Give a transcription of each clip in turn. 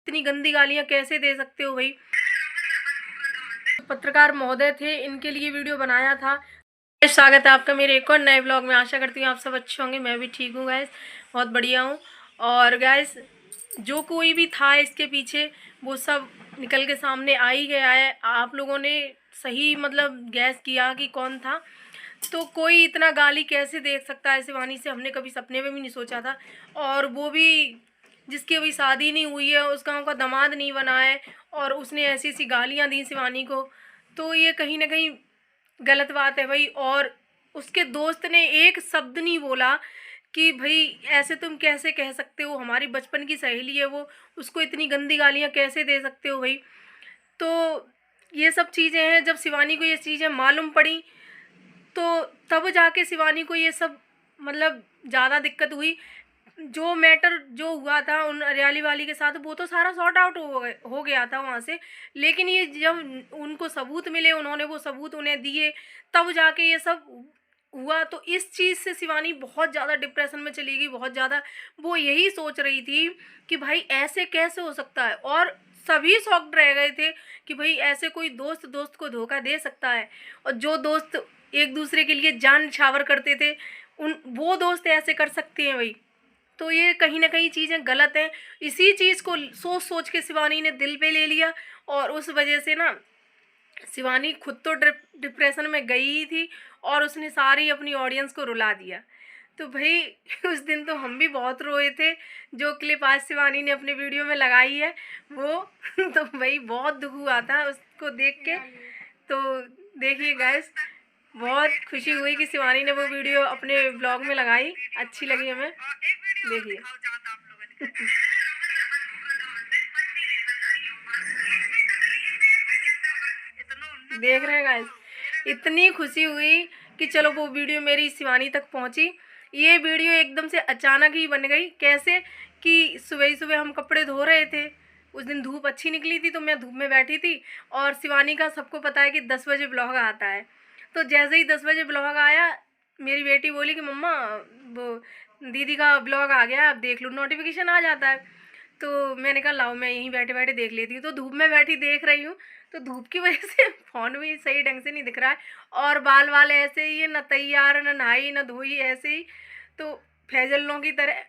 इतनी गंदी गालियाँ कैसे दे सकते हो भाई। पत्रकार महोदय थे, इनके लिए वीडियो बनाया था। स्वागत है आपका मेरे एक और नए ब्लॉग में। आशा करती हूँ आप सब अच्छे होंगे, मैं भी ठीक हूँ गैस, बहुत बढ़िया हूँ। और गैस जो कोई भी था इसके पीछे वो सब निकल के सामने आ ही गया है। आप लोगों ने सही मतलब गैस किया कि कौन था। तो कोई इतना गाली कैसे देख सकता है शिवानी से, हमने कभी सपने में भी नहीं सोचा था। और वो भी जिसकी अभी शादी नहीं हुई है, उस गांव का दामाद नहीं बना है, और उसने ऐसी ऐसी गालियां दी शिवानी को। तो ये कहीं ना कहीं गलत बात है भाई। और उसके दोस्त ने एक शब्द नहीं बोला कि भाई ऐसे तुम कैसे कह सकते हो, हमारी बचपन की सहेली है वो, उसको इतनी गंदी गालियाँ कैसे दे सकते हो भाई। तो ये सब चीज़ें हैं। जब शिवानी को ये चीज़ें मालूम पड़ी तो तब जाके शिवानी को ये सब मतलब ज़्यादा दिक्कत हुई। जो मैटर जो हुआ था उन हरियाली वाली के साथ वो तो सारा सॉर्ट आउट हो गया था वहाँ से। लेकिन ये जब उनको सबूत मिले, उन्होंने वो सबूत उन्हें दिए, तब जाके ये सब हुआ। तो इस चीज़ से शिवानी बहुत ज़्यादा डिप्रेशन में चली गई, बहुत ज़्यादा। वो यही सोच रही थी कि भाई ऐसे कैसे हो सकता है, और सभी शॉक्ड रह गए थे कि भाई ऐसे कोई दोस्त दोस्त को धोखा दे सकता है। और जो दोस्त एक दूसरे के लिए जान न्यौछावर करते थे, उन वो दोस्त ऐसे कर सकते हैं भाई। तो ये कहीं ना कहीं चीज़ें गलत हैं। इसी चीज़ को सोच सोच के शिवानी ने दिल पे ले लिया, और उस वजह से ना शिवानी खुद तो डिप्रेशन में गई ही थी, और उसने सारी अपनी ऑडियंस को रुला दिया। तो भाई उस दिन तो हम भी बहुत रोए थे। जो क्लिप आज शिवानी ने अपने वीडियो में लगाई है वो तो भाई बहुत दुख हुआ था उसको देख के। तो देखिए गाइस, बहुत खुशी हुई कि शिवानी ने वो वीडियो अपने ब्लॉग में लगाई, अच्छी लगी हमें। देखिए देख रहे हैं गाइस, इतनी खुशी हुई कि चलो वो वीडियो मेरी शिवानी तक पहुंची। ये वीडियो एकदम से अचानक ही बन गई। कैसे कि सुबह ही सुबह हम कपड़े धो रहे थे, उस दिन धूप अच्छी निकली थी तो मैं धूप में बैठी थी। और शिवानी का सबको पता है कि 10 बजे ब्लॉग आता है। तो जैसे ही 10 बजे ब्लॉग आया, मेरी बेटी बोली कि मम्मा वो दीदी का ब्लॉग आ गया, आप देख लो, नोटिफिकेशन आ जाता है। तो मैंने कहा लाओ मैं यहीं बैठे बैठे देख लेती हूँ। तो धूप में बैठी देख रही हूँ, तो धूप की वजह से फ़ोन भी सही ढंग से नहीं दिख रहा है, और बाल वाल ऐसे ही है, न तैयार न नहाई न धोई, ऐसे ही तो फैजलों की तरह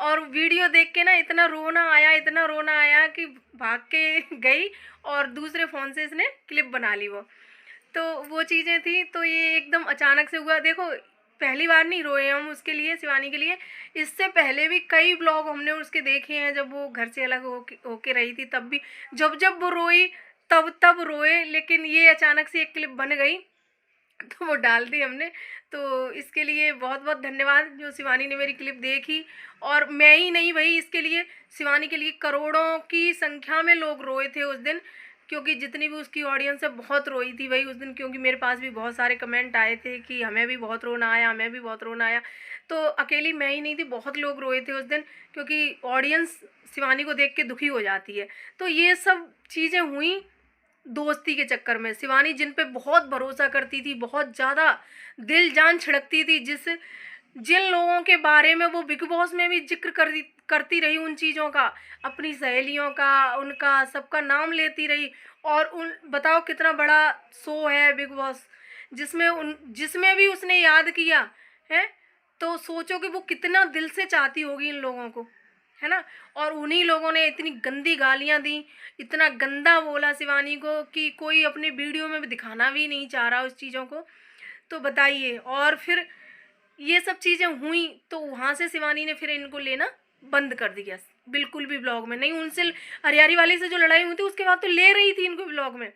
और वीडियो देख के ना इतना रोना आया, इतना रोना आया कि भाग के गई और दूसरे फ़ोन से इसने क्लिप बना ली तो वो चीज़ें थी। तो ये एकदम अचानक से हुआ। देखो पहली बार नहीं रोए हम उसके लिए, शिवानी के लिए। इससे पहले भी कई ब्लॉग हमने उसके देखे हैं, जब वो घर से अलग होके रही थी तब भी जब जब वो रोई तब रोए। लेकिन ये अचानक से एक क्लिप बन गई तो वो डाल दी हमने। तो इसके लिए बहुत बहुत धन्यवाद जो शिवानी ने मेरी क्लिप देखी। और मैं ही नहीं भाई, इसके लिए शिवानी के लिए करोड़ों की संख्या में लोग रोए थे उस दिन, क्योंकि जितनी भी उसकी ऑडियंस है बहुत रोई थी भाई उस दिन। क्योंकि मेरे पास भी बहुत सारे कमेंट आए थे कि हमें भी बहुत रोना आया, हमें भी बहुत रोना आया। तो अकेली मैं ही नहीं थी, बहुत लोग रोए थे उस दिन, क्योंकि ऑडियंस शिवानी को देख के दुखी हो जाती है। तो ये सब चीज़ें हुई दोस्ती के चक्कर में। शिवानी जिन पे बहुत भरोसा करती थी, बहुत ज़्यादा दिल जान छिड़कती थी, जिन लोगों के बारे में वो बिग बॉस में भी जिक्र करती रही, उन चीज़ों का, अपनी सहेलियों का, उनका सबका नाम लेती रही। और उन बताओ कितना बड़ा शो है बिग बॉस, जिसमें भी उसने याद किया है। तो सोचो कि वो कितना दिल से चाहती होगी इन लोगों को, है ना। और उन्हीं लोगों ने इतनी गंदी गालियां दी, इतना गंदा बोला शिवानी को कि कोई अपने वीडियो में भी दिखाना भी नहीं चाह रहा उस चीज़ों को। तो बताइए। और फिर ये सब चीज़ें हुई तो वहाँ से शिवानी ने फिर इनको लेना बंद कर दिया, बिल्कुल भी ब्लॉग में नहीं। उनसे हरियाली वाली से जो लड़ाई हुई थी उसके बाद तो ले रही थी इनको ब्लॉग में,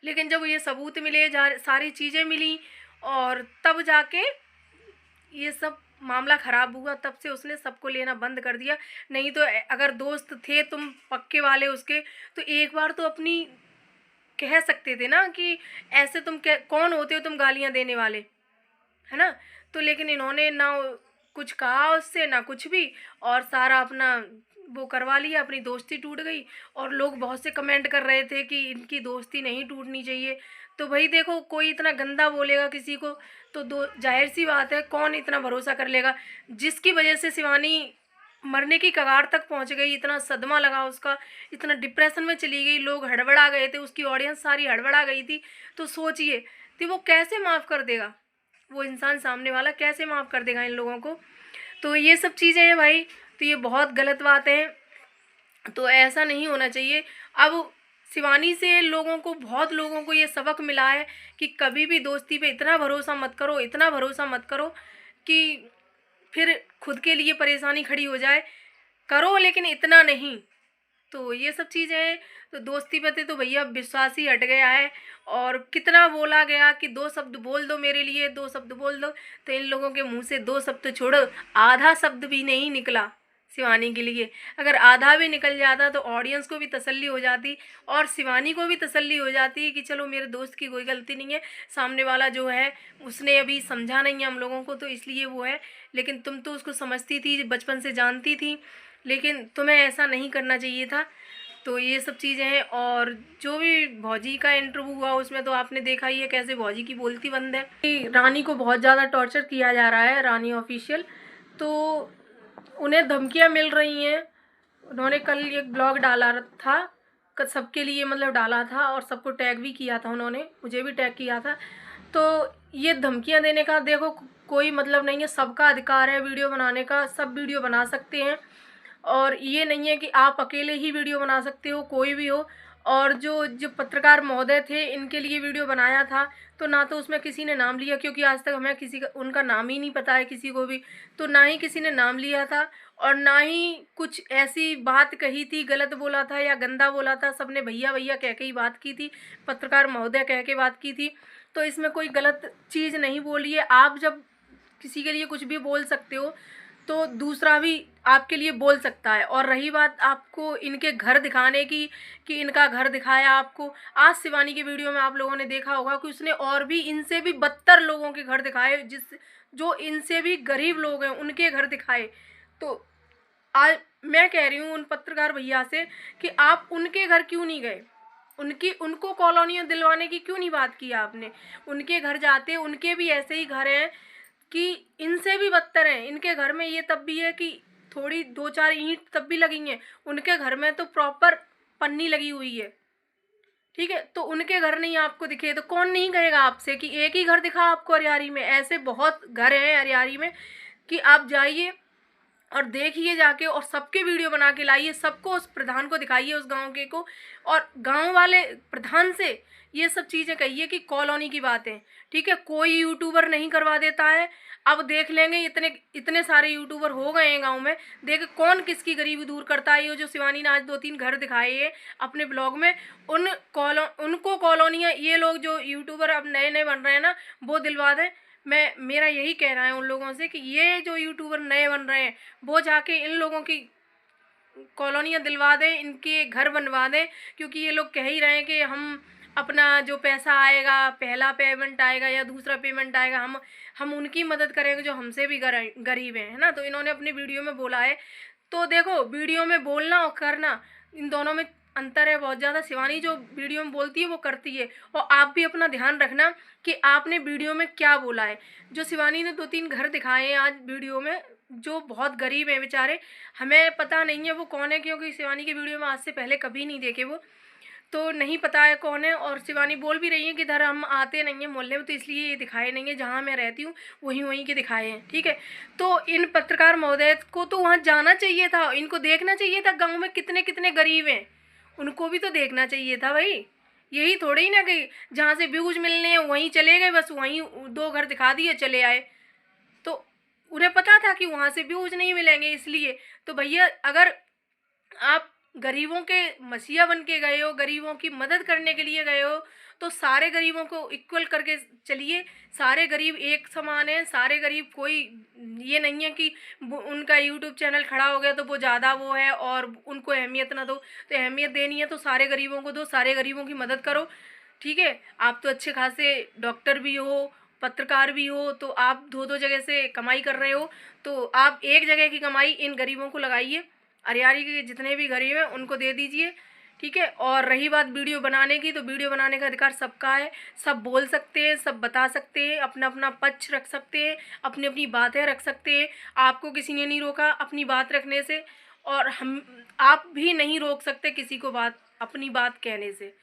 लेकिन जब ये सबूत मिले, सारी चीज़ें मिली, और तब जाके ये सब मामला ख़राब हुआ, तब से उसने सबको लेना बंद कर दिया। नहीं तो अगर दोस्त थे तुम पक्के वाले उसके, तो एक बार तो अपनी कह सकते थे ना कि ऐसे तुम कौन होते हो तुम गालियाँ देने वाले, है ना। तो लेकिन इन्होंने ना कुछ कहा उससे, ना कुछ भी, और सारा अपना वो करवा लिया, अपनी दोस्ती टूट गई। और लोग बहुत से कमेंट कर रहे थे कि इनकी दोस्ती नहीं टूटनी चाहिए। तो भाई देखो, कोई इतना गंदा बोलेगा किसी को तो जाहिर सी बात है कौन इतना भरोसा कर लेगा। जिसकी वजह से शिवानी मरने की कगार तक पहुंच गई, इतना सदमा लगा उसका, इतना डिप्रेशन में चली गई, लोग हड़बड़ा गए थे, उसकी ऑडियंस सारी हड़बड़ा गई थी। तो सोचिए कि वो कैसे माफ़ कर देगा, वो इंसान सामने वाला कैसे माफ़ कर देगा इन लोगों को। तो ये सब चीज़ें हैं भाई, तो ये बहुत गलत बात है, तो ऐसा नहीं होना चाहिए। अब शिवानी से लोगों को, बहुत लोगों को ये सबक मिला है कि कभी भी दोस्ती पे इतना भरोसा मत करो, इतना भरोसा मत करो कि फिर खुद के लिए परेशानी खड़ी हो जाए। करो लेकिन इतना नहीं। तो ये सब चीज़ें हैं। तो दोस्ती पे तो भैया विश्वास ही हट गया है, और कितना बोला गया कि 2 शब्द बोल दो मेरे लिए, 2 शब्द बोल दो, तो इन लोगों के मुंह से 2 शब्द छोड़ो, आधा शब्द भी नहीं निकला शिवानी के लिए। अगर आधा भी निकल जाता तो ऑडियंस को भी तसल्ली हो जाती, और शिवानी को भी तसल्ली हो जाती कि चलो मेरे दोस्त की कोई गलती नहीं है, सामने वाला जो है उसने अभी समझा नहीं है हम लोगों को, तो इसलिए वो है। लेकिन तुम तो उसको समझती थी, बचपन से जानती थी, लेकिन तुम्हें ऐसा नहीं करना चाहिए था। तो ये सब चीज़ें हैं। और जो भी भौजी का इंटरव्यू हुआ उसमें तो आपने देखा ही है कैसे भौजी की बोलती बंद है कि रानी को बहुत ज़्यादा टॉर्चर किया जा रहा है, रानी ऑफिशियल। तो उन्हें धमकियां मिल रही हैं। उन्होंने कल एक ब्लॉग डाला था, सबके लिए मतलब डाला था, और सबको टैग भी किया था उन्होंने, मुझे भी टैग किया था। तो ये धमकियां देने का देखो कोई मतलब नहीं है, सबका अधिकार है वीडियो बनाने का, सब वीडियो बना सकते हैं। और ये नहीं है कि आप अकेले ही वीडियो बना सकते हो, कोई भी हो। और जो पत्रकार महोदय थे इनके लिए वीडियो बनाया था, तो ना तो उसमें किसी ने नाम लिया, क्योंकि आज तक हमें किसी का उनका नाम ही नहीं पता है किसी को भी, तो ना ही किसी ने नाम लिया था, और ना ही कुछ ऐसी बात कही थी, गलत बोला था या गंदा बोला था। सबने भैया भैया कह के ही बात की थी, पत्रकार महोदय कह के बात की थी। तो इसमें कोई गलत चीज़ नहीं बोली है। आप जब किसी के लिए कुछ भी बोल सकते हो तो दूसरा भी आपके लिए बोल सकता है। और रही बात आपको इनके घर दिखाने की कि इनका घर दिखाया आपको, आज शिवानी के वीडियो में आप लोगों ने देखा होगा कि उसने और भी इनसे भी बदतर लोगों के घर दिखाए, जो इनसे भी गरीब लोग हैं उनके घर दिखाए। तो आज मैं कह रही हूँ उन पत्रकार भैया से कि आप उनके घर क्यों नहीं गए, उनको कॉलोनियाँ दिलवाने की क्यों नहीं बात की आपने। उनके घर जाते, उनके भी ऐसे ही घर हैं कि इनसे भी बदतर हैं। इनके घर में ये तब भी है कि थोड़ी 2-4 ईंट तब भी लगी हैं, उनके घर में तो प्रॉपर पन्नी लगी हुई है। ठीक है, तो उनके घर नहीं आपको दिखे तो कौन नहीं कहेगा आपसे कि एक ही घर दिखा आपको अरियारी में। ऐसे बहुत घर हैं अरियारी में कि आप जाइए और देखिए जाके, और सबके वीडियो बना के लाइए, सबको उस प्रधान को दिखाइए, उस गांव के को, और गांव वाले प्रधान से ये सब चीज़ें कहिए कि कॉलोनी की बातें। ठीक है, कोई यूट्यूबर नहीं करवा देता है। अब देख लेंगे, इतने इतने सारे यूट्यूबर हो गए हैं गांव में, देख कौन किसकी गरीबी दूर करता है। ये जो शिवानी ने आज 2-3 घर दिखाए हैं अपने ब्लॉग में, उनको कॉलोनियाँ ये लोग जो यूट्यूबर अब नए नए बन रहे हैं ना, वो दिलवा दें। मेरा यही कहना है उन लोगों से कि ये जो यूट्यूबर नए बन रहे हैं वो जाके इन लोगों की कॉलोनियाँ दिलवा दें, इनके घर बनवा दें। क्योंकि ये लोग कह ही रहे हैं कि हम अपना जो पैसा आएगा, पहला पेमेंट आएगा या दूसरा पेमेंट आएगा, हम उनकी मदद करेंगे जो हमसे भी गरीब हैं, है ना। तो इन्होंने अपनी वीडियो में बोला है। तो देखो, वीडियो में बोलना और करना, इन दोनों में अंतर है बहुत ज़्यादा। शिवानी जो वीडियो में बोलती है वो करती है, और आप भी अपना ध्यान रखना कि आपने वीडियो में क्या बोला है। जो शिवानी ने 2-3 घर दिखाए हैं आज वीडियो में, जो बहुत गरीब हैं बेचारे, हमें पता नहीं है वो कौन है, क्योंकि शिवानी के वीडियो में आज से पहले कभी नहीं देखे वो, तो नहीं पता है कौन है। और शिवानी बोल भी रही है कि इधर हम आते नहीं हैं मोहल्ले में, तो इसलिए ये दिखाए नहीं है, जहाँ मैं रहती हूँ वहीं के दिखाए हैं। ठीक है, तो इन पत्रकार महोदय को तो वहाँ जाना चाहिए था, इनको देखना चाहिए था गाँव में कितने कितने गरीब हैं, उनको भी तो देखना चाहिए था भाई। यही थोड़ी ही ना कि जहाँ से व्यूज मिलने हैं वहीं चले गए, बस वहीं 2 घर दिखा दिए चले आए। तो उन्हें पता था कि वहाँ से व्यूज नहीं मिलेंगे, इसलिए। तो भैया, अगर आप गरीबों के मसीहा बन के गए हो, गरीबों की मदद करने के लिए गए हो, तो सारे गरीबों को इक्वल करके चलिए। सारे गरीब एक समान हैं, सारे गरीब, कोई ये नहीं है कि उनका यूट्यूब चैनल खड़ा हो गया तो वो ज़्यादा वो है और उनको अहमियत ना दो। तो अहमियत देनी है तो सारे गरीबों को दो, सारे गरीबों की मदद करो। ठीक है, आप तो अच्छे खासे डॉक्टर भी हो, पत्रकार भी हो, तो आप 2-2 जगह से कमाई कर रहे हो, तो आप एक जगह की कमाई इन गरीबों को लगाइए। अरियारी के जितने भी गरीब हैं उनको दे दीजिए। ठीक है। और रही बात वीडियो बनाने की, तो वीडियो बनाने का अधिकार सबका है, सब बोल सकते हैं, सब बता सकते हैं, अपना अपना पक्ष रख सकते हैं, अपनी अपनी बातें रख सकते हैं। आपको किसी ने नहीं रोका अपनी बात रखने से, और आप भी नहीं रोक सकते किसी को अपनी बात कहने से।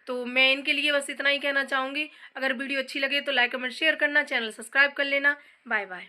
तो मैं इनके लिए बस इतना ही कहना चाहूँगी। अगर वीडियो अच्छी लगे तो लाइक कमेंट शेयर करना, चैनल सब्सक्राइब कर लेना। Bye bye.